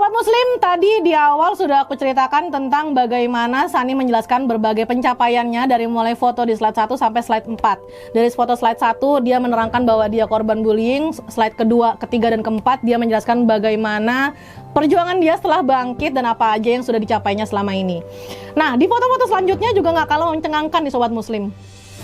Sobat Muslim, tadi di awal sudah aku ceritakan tentang bagaimana Sani menjelaskan berbagai pencapaiannya dari mulai foto di slide 1 sampai slide 4. Dari foto slide 1 dia menerangkan bahwa dia korban bullying, slide kedua, ketiga, dan keempat dia menjelaskan bagaimana perjuangan dia setelah bangkit dan apa aja yang sudah dicapainya selama ini. Nah, di foto-foto selanjutnya juga nggak kalah mencengangkan nih Sobat Muslim.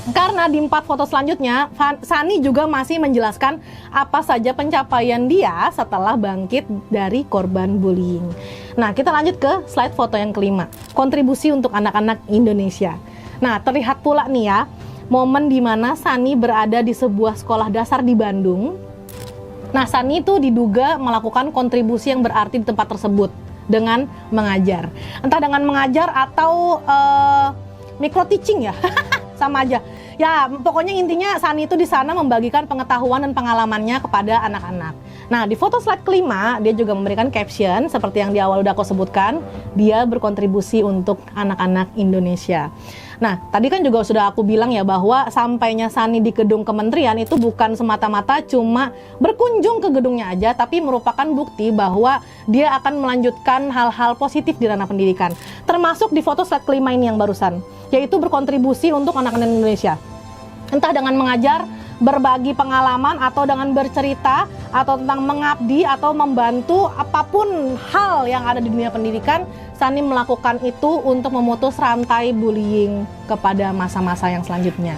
Karena di 4 foto selanjutnya, Sani juga masih menjelaskan apa saja pencapaian dia setelah bangkit dari korban bullying. Nah, kita lanjut ke slide foto yang kelima, kontribusi untuk anak-anak Indonesia. Nah, terlihat pula nih ya, momen di mana Sani berada di sebuah sekolah dasar di Bandung. Nah, Sani itu diduga melakukan kontribusi yang berarti di tempat tersebut dengan mengajar. Entah dengan mengajar atau micro teaching ya, sama aja. Ya, pokoknya intinya Sani itu di sana membagikan pengetahuan dan pengalamannya kepada anak-anak. Nah, di foto slide kelima, dia juga memberikan caption seperti yang di awal udah aku sebutkan, dia berkontribusi untuk anak-anak Indonesia. Nah, tadi kan juga sudah aku bilang ya bahwa sampainya Sani di gedung kementerian itu bukan semata-mata cuma berkunjung ke gedungnya aja, tapi merupakan bukti bahwa dia akan melanjutkan hal-hal positif di ranah pendidikan. Termasuk di foto slide kelima ini yang barusan, yaitu berkontribusi untuk anak-anak Indonesia. Entah dengan mengajar, berbagi pengalaman, atau dengan bercerita, atau tentang mengabdi, atau membantu apapun hal yang ada di dunia pendidikan, Sani melakukan itu untuk memutus rantai bullying kepada masa-masa yang selanjutnya.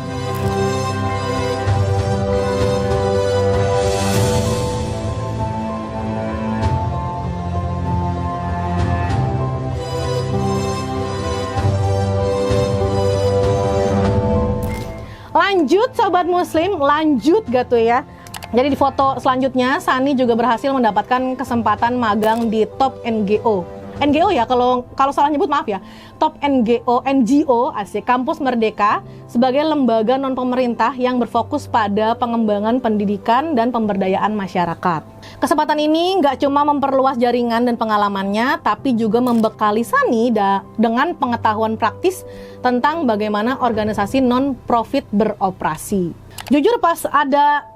Lanjut Sobat Muslim, lanjut gak tuh ya. Jadi di foto selanjutnya Sani juga berhasil mendapatkan kesempatan magang di Top NGO. NGO ya, kalau salah nyebut maaf ya. Top NGO asik Kampus Merdeka sebagai lembaga non pemerintah yang berfokus pada pengembangan pendidikan dan pemberdayaan masyarakat. Kesempatan ini nggak cuma memperluas jaringan dan pengalamannya, tapi juga membekali Sani dengan pengetahuan praktis tentang bagaimana organisasi non-profit beroperasi. Jujur pas ada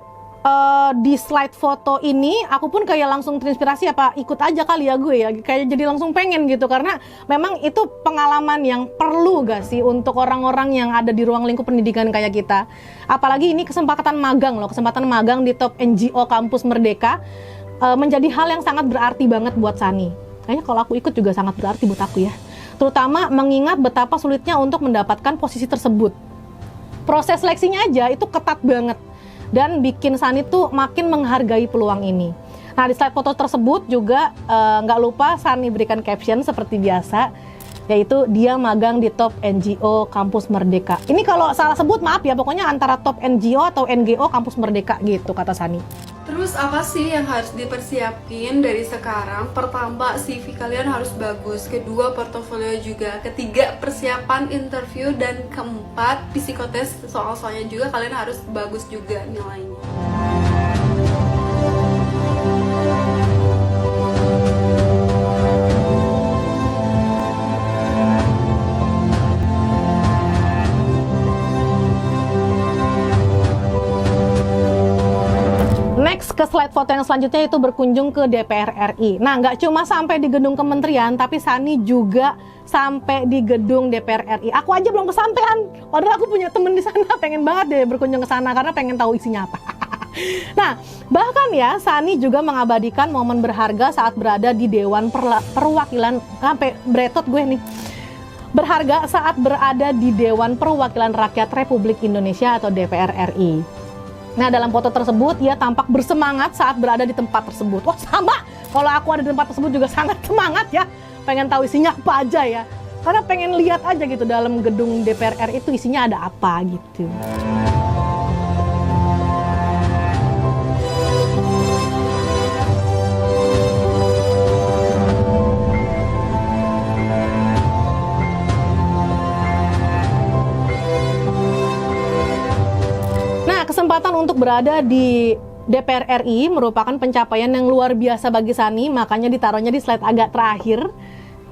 di slide foto ini, aku pun kayak langsung terinspirasi, apa ikut aja kali ya gue ya, kayak jadi langsung pengen gitu, karena memang itu pengalaman yang perlu gak sih untuk orang-orang yang ada di ruang lingkup pendidikan kayak kita. Apalagi ini kesempatan magang loh, kesempatan magang di Top NGO Kampus Merdeka, menjadi hal yang sangat berarti banget buat Sani. Kayaknya kalau aku ikut juga sangat berarti buat aku ya, terutama mengingat betapa sulitnya untuk mendapatkan posisi tersebut. Proses seleksinya aja itu ketat banget dan bikin Sani tuh makin menghargai peluang ini. Nah, di slide foto tersebut juga nggak lupa Sani berikan caption seperti biasa, yaitu dia magang di Top NGO Kampus Merdeka. Ini kalau salah sebut maaf ya, pokoknya antara Top NGO atau NGO Kampus Merdeka gitu kata Sani. Terus apa sih yang harus dipersiapin dari sekarang? Pertama, CV kalian harus bagus. Kedua, portofolio juga. Ketiga, persiapan interview. Dan keempat, psikotes soal-soalnya juga kalian harus bagus juga nilainya. Next ke slide foto yang selanjutnya itu berkunjung ke DPR RI. Nah, nggak cuma sampai di gedung kementerian, tapi Sani juga sampai di gedung DPR RI. Aku aja belum kesampean, padahal aku punya temen di sana, pengen banget deh berkunjung ke sana karena pengen tahu isinya apa. Nah, bahkan ya Sani juga mengabadikan momen berharga saat berada di Dewan Perwakilan, sampai bretot gue nih. Berharga saat berada di Dewan Perwakilan Rakyat Republik Indonesia atau DPR RI. Nah, dalam foto tersebut ia tampak bersemangat saat berada di tempat tersebut. Wah, sama. Kalau aku ada di tempat tersebut juga sangat semangat ya. Pengen tahu isinya apa aja ya. Karena pengen lihat aja gitu dalam gedung DPR RI itu isinya ada apa gitu. Kesempatan untuk berada di DPR RI merupakan pencapaian yang luar biasa bagi Sani, makanya ditaruhnya di slide agak terakhir.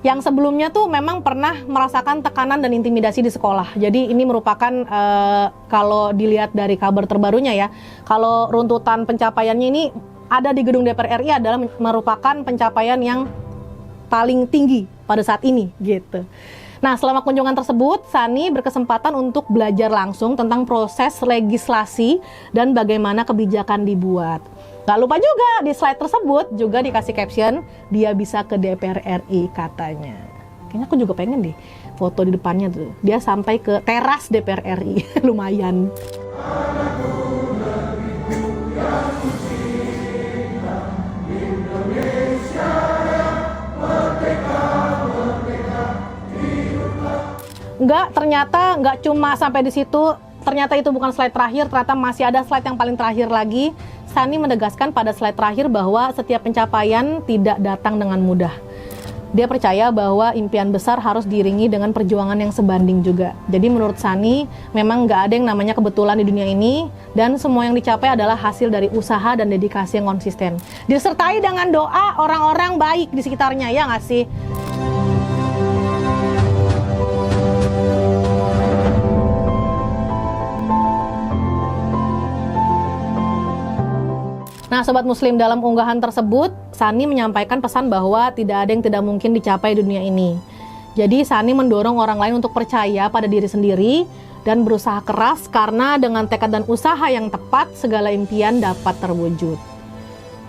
Yang sebelumnya tuh memang pernah merasakan tekanan dan intimidasi di sekolah. Jadi ini merupakan kalau dilihat dari kabar terbarunya ya, kalau runtutan pencapaiannya ini ada di gedung DPR RI adalah merupakan pencapaian yang paling tinggi pada saat ini gitu. Nah, selama kunjungan tersebut, Sani berkesempatan untuk belajar langsung tentang proses legislasi dan bagaimana kebijakan dibuat. Gak lupa juga di slide tersebut juga dikasih caption, dia bisa ke DPR RI katanya. Kayaknya aku juga pengen deh foto di depannya tuh. Dia sampai ke teras DPR RI, lumayan. Ternyata nggak cuma sampai di situ. Ternyata itu bukan slide terakhir, ternyata masih ada slide yang paling terakhir lagi. Sani menegaskan pada slide terakhir bahwa setiap pencapaian tidak datang dengan mudah. Dia percaya bahwa impian besar harus diiringi dengan perjuangan yang sebanding juga. Jadi menurut Sani, memang nggak ada yang namanya kebetulan di dunia ini, dan semua yang dicapai adalah hasil dari usaha dan dedikasi yang konsisten. Disertai dengan doa orang-orang baik di sekitarnya, ya nggak sih? Nah, Sobat Muslim, dalam unggahan tersebut, Sani menyampaikan pesan bahwa tidak ada yang tidak mungkin dicapai di dunia ini. Jadi, Sani mendorong orang lain untuk percaya pada diri sendiri dan berusaha keras karena dengan tekad dan usaha yang tepat, segala impian dapat terwujud.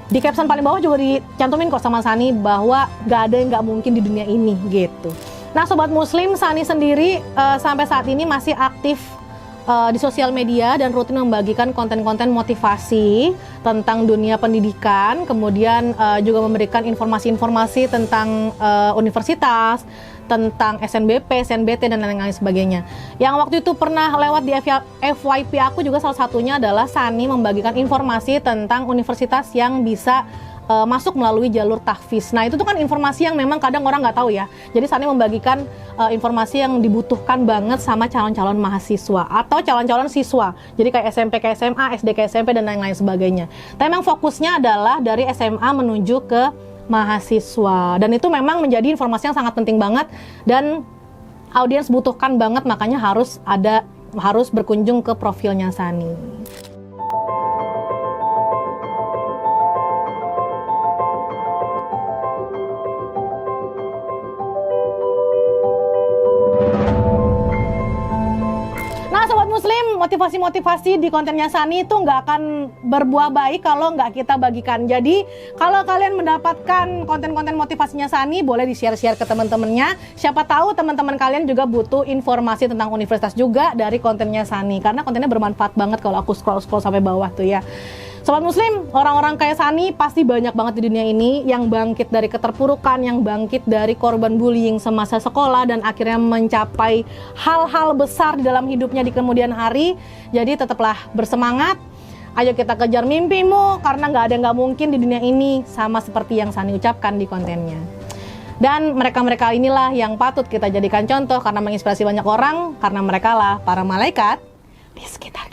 Di caption paling bawah juga dicantumin kok sama Sani bahwa gak ada yang gak mungkin di dunia ini, gitu. Nah, Sobat Muslim, Sani sendiri sampai saat ini masih aktif di sosial media dan rutin membagikan konten-konten motivasi tentang dunia pendidikan, kemudian juga memberikan informasi-informasi tentang universitas, tentang SNBP, SNBT, dan lain-lain sebagainya. Yang waktu itu pernah lewat di FYP aku juga salah satunya adalah Sani membagikan informasi tentang universitas yang bisa masuk melalui jalur tahfiz. Nah, itu tuh kan informasi yang memang kadang orang nggak tahu ya. Jadi Sani membagikan informasi yang dibutuhkan banget sama calon-calon mahasiswa atau calon-calon siswa. Jadi kayak SMP ke SMA, SD ke SMP, dan lain-lain sebagainya. Tapi memang fokusnya adalah dari SMA menuju ke mahasiswa. Dan itu memang menjadi informasi yang sangat penting banget dan audiens butuhkan banget, makanya harus berkunjung ke profilnya Sani. Muslim, motivasi-motivasi di kontennya Sani itu nggak akan berbuah baik kalau nggak kita bagikan. Jadi kalau kalian mendapatkan konten-konten motivasinya Sani, boleh di-share-share ke teman-temannya. Siapa tahu teman-teman kalian juga butuh informasi tentang universitas juga dari kontennya Sani, karena kontennya bermanfaat banget kalau aku scroll-scroll sampai bawah tuh ya. Sobat Muslim, orang-orang kayak Sani pasti banyak banget di dunia ini yang bangkit dari keterpurukan, yang bangkit dari korban bullying semasa sekolah dan akhirnya mencapai hal-hal besar di dalam hidupnya di kemudian hari. Jadi tetaplah bersemangat, ayo kita kejar mimpimu karena nggak ada yang nggak mungkin di dunia ini, sama seperti yang Sani ucapkan di kontennya. Dan mereka-mereka inilah yang patut kita jadikan contoh karena menginspirasi banyak orang, karena mereka lah para malaikat di sekitar kita.